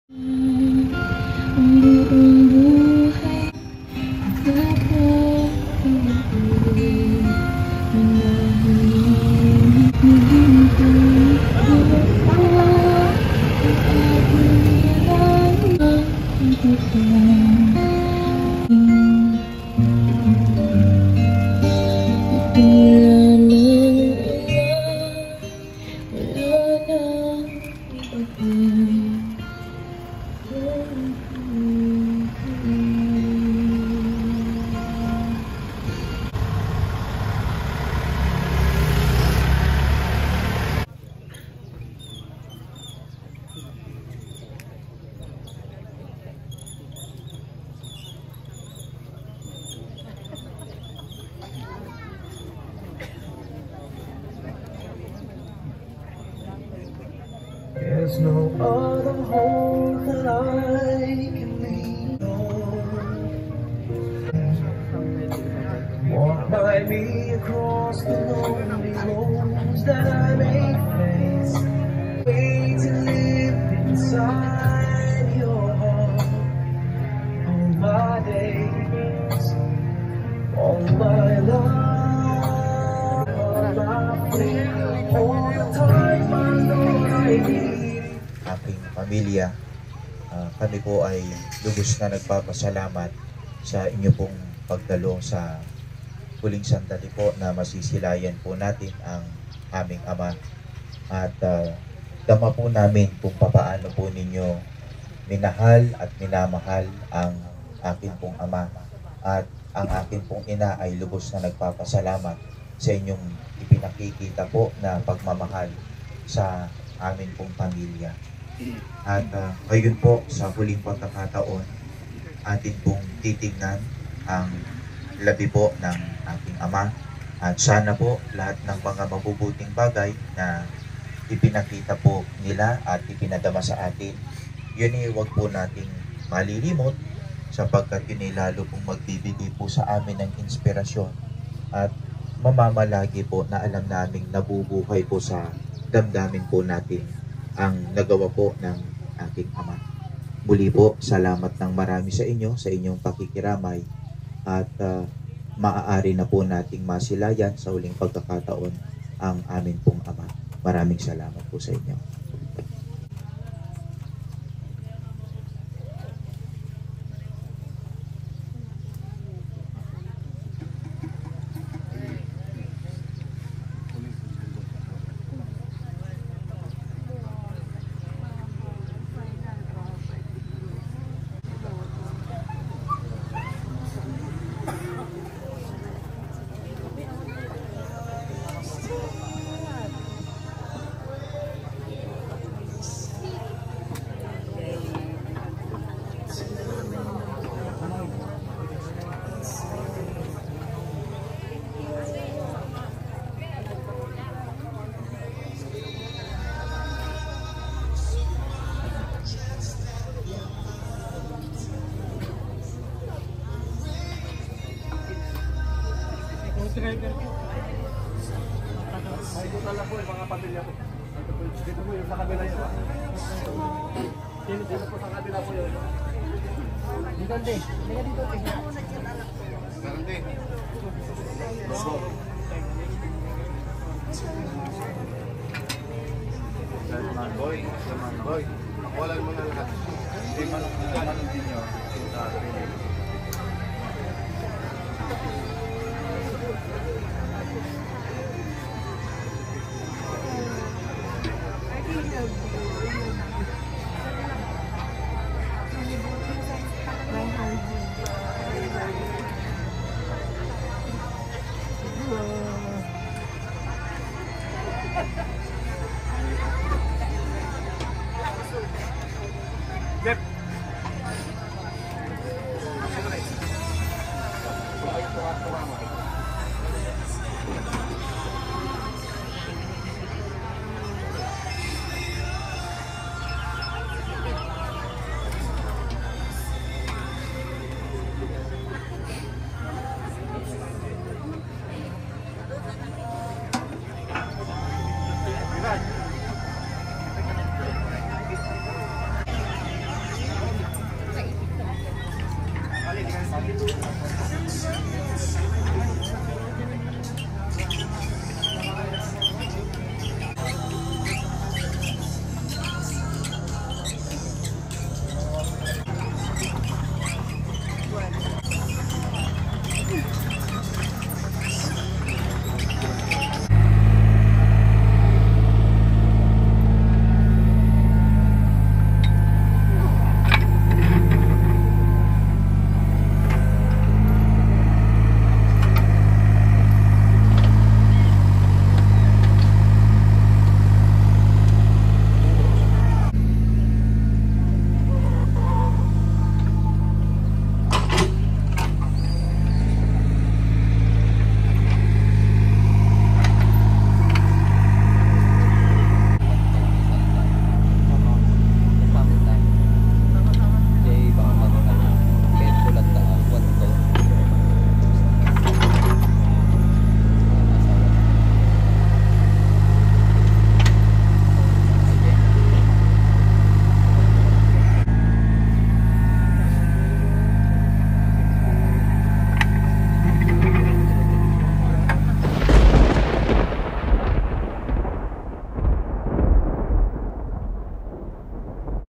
Ang buong buhay There's no other home that I can lean on. Walk by me across the lonely roads that I may face. Way to live inside your heart. All my days, all my love, all my faith, all the time I know I need. Aking pamilya, kami po ay lubos na nagpapasalamat sa inyo pong pagdalo sa huling sandali po na masisilayan po natin ang aming ama. At dama po namin kung papaano po ninyo minahal at minamahal ang akin pong ama. At ang akin pong ina ay lubos na nagpapasalamat sa inyong ipinakikita po na pagmamahal sa amin pong pamilya. At ngayon po sa huling pagkakataon, atin pong titignan ang labi po ng aking ama. At sana po lahat ng mga mabubuting bagay na ipinakita po nila at ipinadama sa atin, yun ay huwag po nating malilimot, sapagkat yun ay lalo pong magbibigay po sa amin ng inspirasyon at mamamalagi po na alam naming nabubuhay po sa damdamin po natin ang nagawa po ng aking ama. Muli po, salamat ng marami sa inyo, sa inyong pakikiramay, at maaari na po nating masilayan sa huling pagkakataon ang amin pong ama. Maraming salamat po sa inyo. Ay, ito lang po yung mga pamilya ko. Dito po yung sa kabila yun. Dito po sa kabila po yun. Dito, Ande. Dito, dito. Ande. Salman boy. Walang mga lahat. Hindi man din nyo. Sa atin. Hello.